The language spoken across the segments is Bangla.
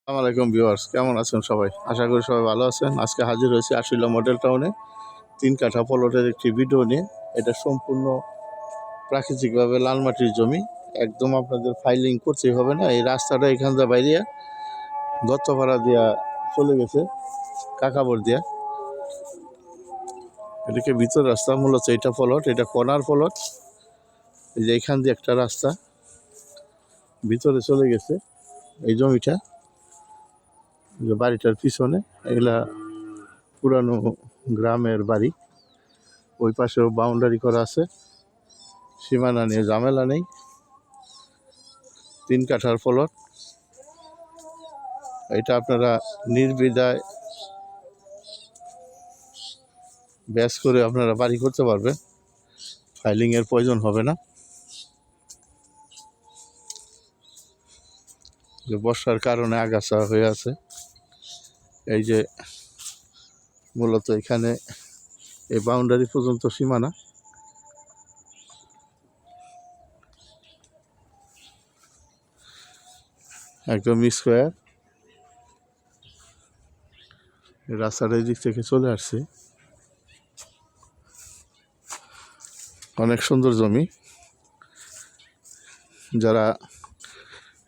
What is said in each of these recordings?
আসসালামু আলাইকুম ভিউয়ার্স, কেমন আছেন সবাই? আশা করি সবাই ভালো আছেন। আজকে হাজির হয়েছি আশুলিয়া মডেল টাউনে ৩ কাঠা প্লটের একটি ভিডিও নিয়ে। এটা সম্পূর্ণ প্রাকৃতিকভাবে লাল মাটির জমি। একদম আপনাদের ফাইলিং করতেই হবে না। এই রাস্তাটা এখান দিয়ে বাইরিয়া দত্তপাড়া দিয়া চলে গেছে কাকাবর দিয়া। এটাকে ভিতর রাস্তা, মূলত এটা প্লট, এটা কর্নার প্লট। এই যে এখান দিয়ে একটা রাস্তা ভিতরে চলে গেছে এই জমিটা, যে বাড়িটার পিছনে। এগুলা পুরানো গ্রামের বাড়ি। ওই পাশেও বাউন্ডারি করা আছে, সীমানা নিয়ে ঝামেলা নেই। ৩ কাঠার প্লট। এটা আপনারা নির্দ্বিধায় ব্যাস করে আপনারা বাড়ি করতে পারবেন, ফাইলিংয়ের প্রয়োজন হবে না। যে বর্ষার কারণে আগাছা হয়ে আছে, এই যে মূলত এখানে এই বাউন্ডারি পর্যন্ত সীমানা। একদম স্কোয়ার। রাস্তাটা এই দিক থেকে চলে আসছে। অনেক সুন্দর জমি। যারা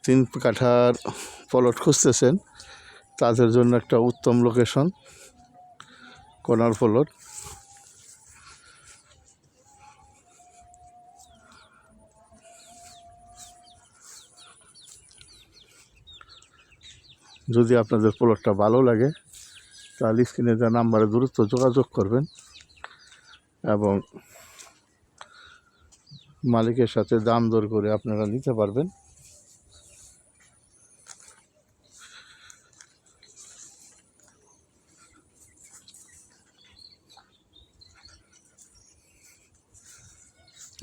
৩ কাঠার প্লট খুঁজতেছেন তাদের জন্য একটা উত্তম লোকেশন, কর্নার প্লট। যদি আপনাদের প্লটটা ভালো লাগে তাহলে স্ক্রিনে দেওয়া নাম্বারে দ্রুত যোগাযোগ করবেন এবং মালিকের সাথে দাম দর করে আপনারা নিতে পারবেন।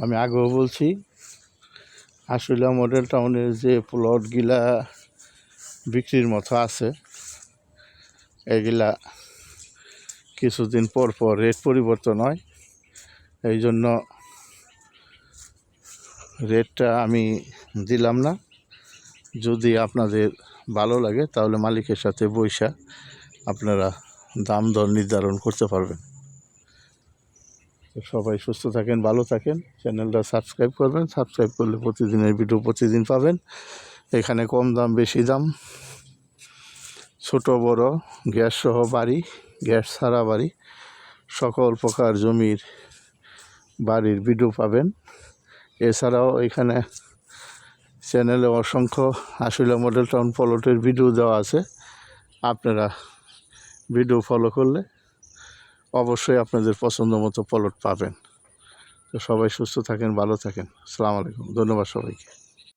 আমি আগেও বলছি, আশুলিয়া মডেল টাউনের যে প্লটগুলা বিক্রির মতো আছে, এগুলা কিছুদিন পর পর রেট পরিবর্তন হয়। এই জন্য রেটটা আমি দিলাম না। যদি আপনাদের ভালো লাগে তাহলে মালিকের সাথে বইসা আপনারা দাম দর নির্ধারণ করতে পারবেন। সবাই সুস্থ থাকেন, ভালো থাকেন। চ্যানেলটা সাবস্ক্রাইব করবেন। সাবস্ক্রাইব করলে প্রতিদিনের ভিডিও প্রতিদিন পাবেন। এখানে কম দাম বেশি দাম, ছোট বড়, গ্যাস সহ বাড়ি, গ্যাস ছাড়া বাড়ি, সকল প্রকার জমির বাড়ির ভিডিও পাবেন। এছাড়াও এখানে চ্যানেলে অসংখ্য আশুলিয়া মডেল টাউন প্লটের ভিডিও দেওয়া আছে। আপনারা ভিডিও ফলো করলে অবশ্যই আপনাদের পছন্দ মতো প্লট পাবেন। তো সবাই সুস্থ থাকেন, ভালো থাকেন। আসসালামু আলাইকুম, ধন্যবাদ সবাইকে।